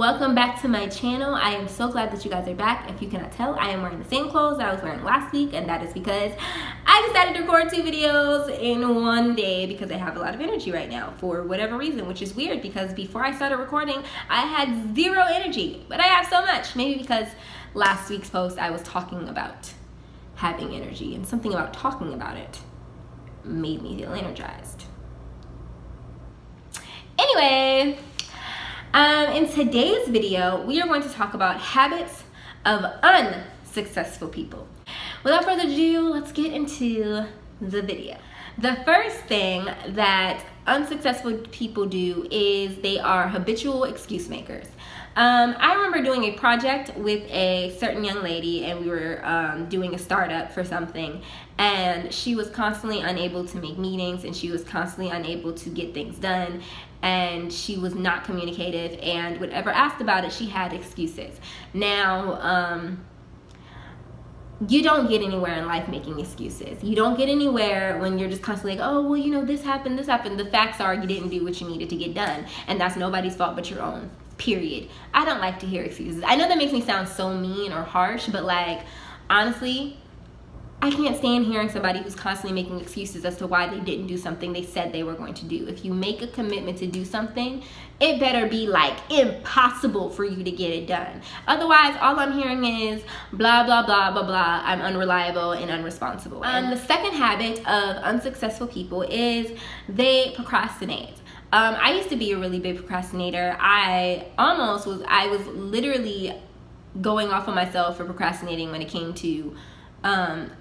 Welcome back to my channel. I am so glad that you guys are back. If you cannot tell, I am wearing the same clothes that I was wearing last week, and that is because I decided to record 2 videos in one day because I have a lot of energy right now for whatever reason, which is weird because before I started recording, I had 0 energy, but I have so much. Maybe because last week's post I was talking about having energy, and something about talking about it made me feel energized. Anyway, in today's video, we are going to talk about habits of unsuccessful people. Without further ado, let's get into the video. The first thing that unsuccessful people do is they are habitual excuse makers. I remember doing a project with a certain young lady, and we were doing a startup for something, and she was constantly unable to make meetings, and she was constantly unable to get things done, and she was not communicative, and whenever asked about it, she had excuses. Now, you don't get anywhere in life making excuses. You don't get anywhere when you're just constantly like, oh, well, you know, this happened. The facts are you didn't do what you needed to get done, and that's nobody's fault but your own. Period. I don't like to hear excuses. I know that makes me sound so mean or harsh, but like, honestly, I can't stand hearing somebody who's constantly making excuses as to why they didn't do something they said they were going to do. If you make a commitment to do something, it better be like impossible for you to get it done. Otherwise, all I'm hearing is blah, blah, blah, blah, blah. I'm unreliable and unresponsible. The second habit of unsuccessful people is they procrastinate. I used to be a really big procrastinator. I was literally going off on myself for procrastinating when it came to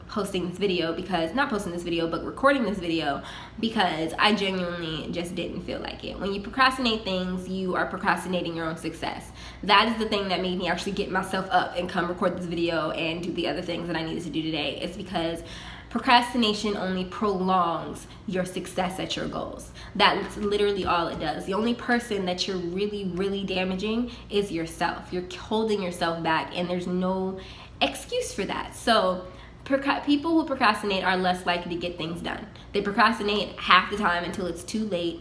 posting this video, not posting this video, but recording this video, because I genuinely just didn't feel like it. When you procrastinate things, you are procrastinating your own success. That is the thing that made me actually get myself up and come record this video and do the other things that I needed to do today. It's because procrastination only prolongs your success at your goals. That's literally all it does. The only person that you're really, really damaging is yourself. You're holding yourself back, and there's no excuse for that. So people who procrastinate are less likely to get things done. They procrastinate half the time until it's too late,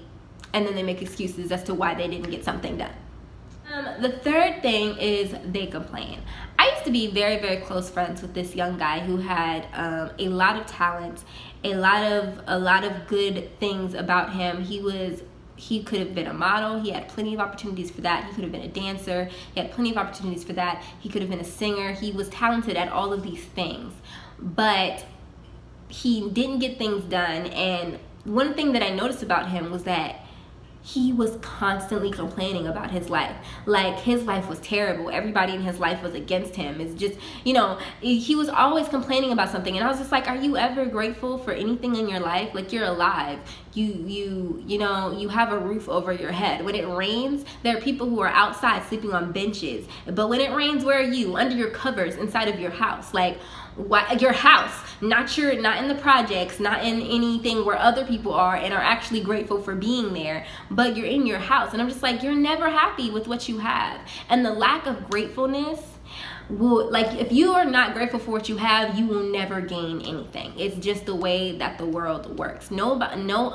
and then they make excuses as to why they didn't get something done. The third thing is they complain. I used to be very, very close friends with this young guy who had a lot of talent, a lot of good things about him. He could have been a model. He had plenty of opportunities for that. He could have been a dancer. He had plenty of opportunities for that. He could have been a singer. He was talented at all of these things, but he didn't get things done. And one thing that I noticed about him was that he was constantly complaining about his life. Like, his life was terrible. Everybody in his life was against him. It's just, you know, he was always complaining about something. And I was just like, are you ever grateful for anything in your life? Like, you're alive. You know, you have a roof over your head. When it rains, there are people who are outside sleeping on benches. But when it rains, where are you? Under your covers, inside of your house. Like, what, your house, not in the projects, not in anything where other people are and are actually grateful for being there, but you're in your house. And I'm just like, you're never happy with what you have. And the lack of gratefulness will, like, if you are not grateful for what you have, you will never gain anything. It's just the way that the world works. No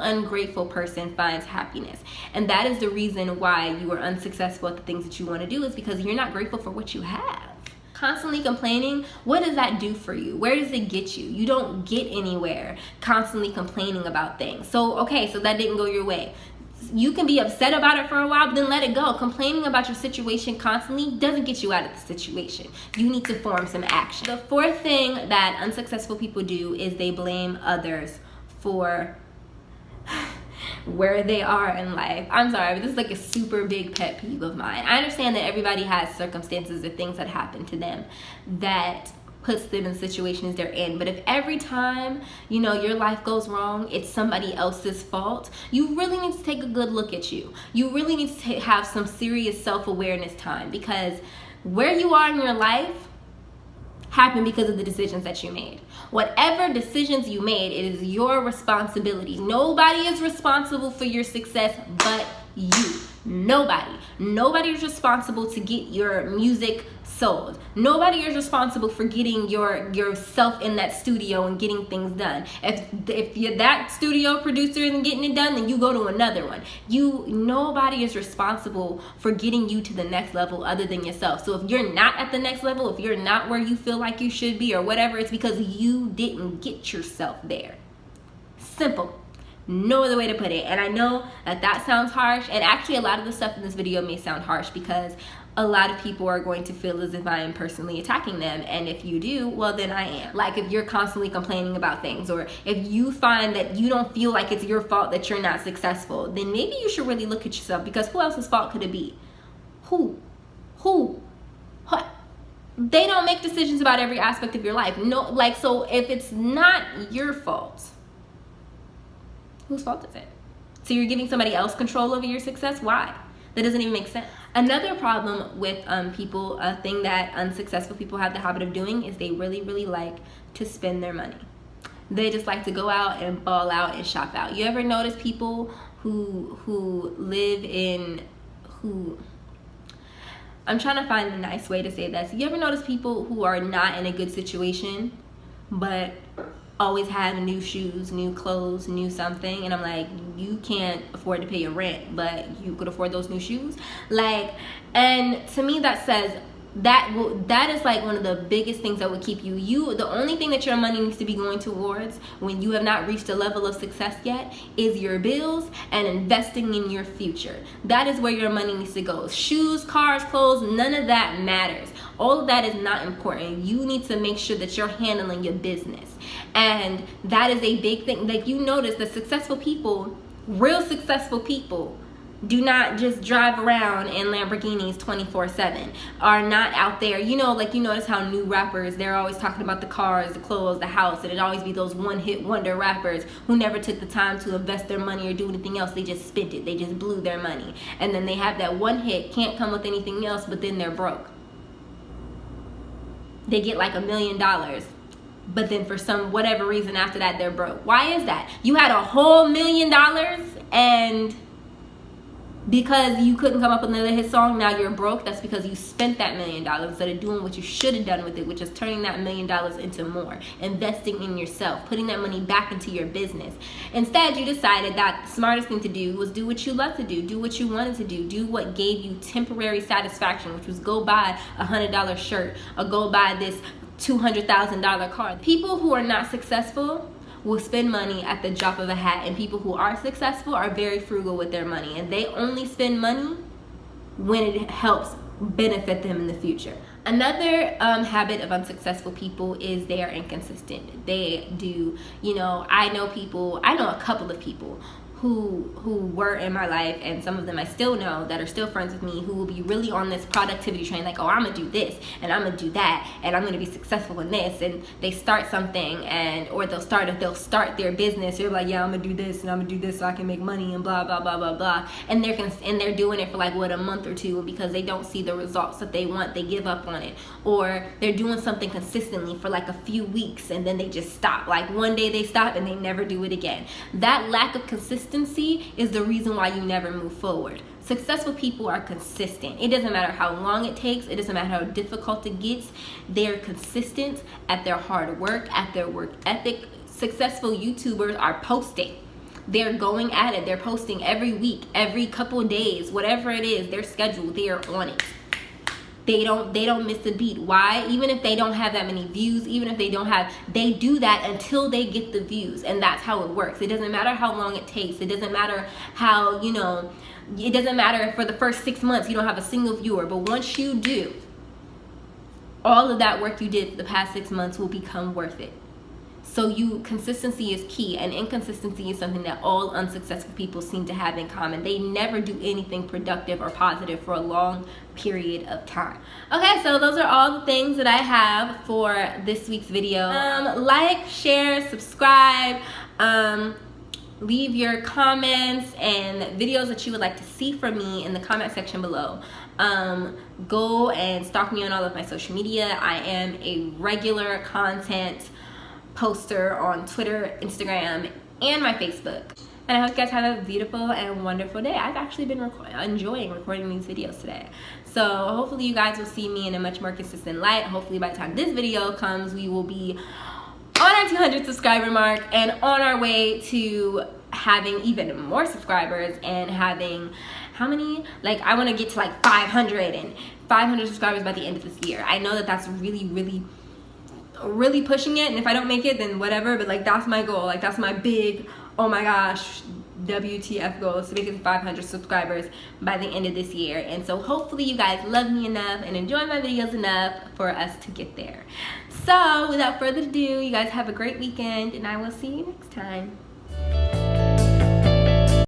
ungrateful person finds happiness. And that is the reason why you are unsuccessful at the things that you want to do, is because you're not grateful for what you have. Constantly complaining, what does that do for you? Where does it get you? You don't get anywhere constantly complaining about things. So, okay, so that didn't go your way. You can be upset about it for a while, but then let it go. Complaining about your situation constantly doesn't get you out of the situation. You need to form some action. The fourth thing that unsuccessful people do is they blame others for where they are in life. I'm sorry, but this is like a super big pet peeve of mine. I understand that everybody has circumstances or things that happen to them that puts them in situations they're in, but if every time, you know, your life goes wrong, it's somebody else's fault, you really need to take a good look at you. You really need to have some serious self-awareness time, because where you are in your life happened because of the decisions that you made. Whatever decisions you made, it is your responsibility. Nobody is responsible for your success but you. Nobody is responsible to get your music sold. Nobody is responsible for getting yourself in that studio and getting things done. If you're that studio producer isn't getting it done, then you go to another one. Nobody is responsible for getting you to the next level other than yourself. So if you're not at the next level, if you're not where you feel like you should be or whatever, it's because you didn't get yourself there. Simple. No other way to put it. And I know that sounds harsh, and actually a lot of the stuff in this video may sound harsh because a lot of people are going to feel as if I am personally attacking them, and if you do, well then I am. Like if you're constantly complaining about things, or if you find that you don't feel like it's your fault that you're not successful, then maybe you should really look at yourself, because who else's fault could it be? Who? What? They don't make decisions about every aspect of your life. No, like, so if it's not your fault, whose fault is it? So you're giving somebody else control over your success? Why? That doesn't even make sense. Another problem with people, a thing that unsuccessful people have the habit of doing, is they really, really like to spend their money. They just like to go out and ball out and shop out. You ever notice people who live in, I'm trying to find a nice way to say this. You ever notice people who are not in a good situation, but always have new shoes, new clothes, new something, and I'm like, you can't afford to pay your rent, but you could afford those new shoes? Like, and to me that says that is like one of the biggest things that would keep you the only thing that your money needs to be going towards when you have not reached a level of success yet is your bills and investing in your future. That is where your money needs to go. Shoes, cars, clothes, none of that matters. All of that is not important. You need to make sure that you're handling your business, and that is a big thing. Like, you notice that successful people, real successful people, do not just drive around in Lamborghinis 24/7, are not out there, like you notice how new rappers, they're always talking about the cars, the clothes, the house, and it always be those one-hit wonder rappers who never took the time to invest their money or do anything else. They just spent it, they just blew their money, and then they have that one hit, can't come with anything else, but then they're broke. They get like $1 million, but then for whatever reason after that they're broke. Why is that? You had a whole $1 million, and because you couldn't come up with another hit song, now you're broke. That's because you spent that $1 million instead of doing what you should have done with it, which is turning that $1 million into more, investing in yourself, putting that money back into your business. Instead, you decided that the smartest thing to do was do what you love to do what you wanted to do what gave you temporary satisfaction, which was go buy a $100 shirt or go buy this $200,000 car. People who are not successful will spend money at the drop of a hat, and people who are successful are very frugal with their money, and they only spend money when it helps benefit them in the future. Another habit of unsuccessful people is they are inconsistent. They do, I know a couple of people who were in my life, and some of them I still know that are still friends with me, who will be really on this productivity train, like, oh, I'm gonna do this and I'm gonna do that and I'm gonna be successful in this, and they start something, or they'll start their business. They're like, yeah, I'm gonna do this and I'm gonna do this so I can make money and blah blah blah blah blah, and they're doing it for like a month or two, and because they don't see the results that they want, they give up on it. Or they're doing something consistently for like a few weeks and then they just stop. Like one day they stop and they never do it again. That lack of consistency is the reason why you never move forward. Successful people are consistent. It doesn't matter how long it takes. It doesn't matter how difficult it gets. They're consistent at their hard work, at their work ethic. Successful YouTubers are posting. They're going at it. They're posting every week, every couple of days, whatever it is, their schedule, they are on it. They don't miss a beat. Why? Even if they don't have that many views, even if they do that until they get the views. And that's how it works. It doesn't matter how long it takes. It doesn't matter how, it doesn't matter if for the first 6 months you don't have a single viewer. But once you do, all of that work you did for the past 6 months will become worth it. So consistency is key, and inconsistency is something that all unsuccessful people seem to have in common. They never do anything productive or positive for a long period of time. Okay, so those are all the things that I have for this week's video. Like, share, subscribe, leave your comments and videos that you would like to see from me in the comment section below. Go and stalk me on all of my social media. I am a regular content poster on Twitter, Instagram, and my Facebook. And I hope you guys have a beautiful and wonderful day. I've actually been enjoying recording these videos today. So hopefully you guys will see me in a much more consistent light. Hopefully by the time this video comes, we will be on our 200 subscriber mark and on our way to having even more subscribers and having, how many? Like, I want to get to like 500 subscribers by the end of this year. I know that that's really pushing it, and if I don't make it, then whatever, but like that's my goal. Like, that's my big, oh my gosh, WTF goal, is to make it to 500 subscribers by the end of this year. And so hopefully you guys love me enough and enjoy my videos enough for us to get there. So without further ado, you guys have a great weekend, and I will see you next time.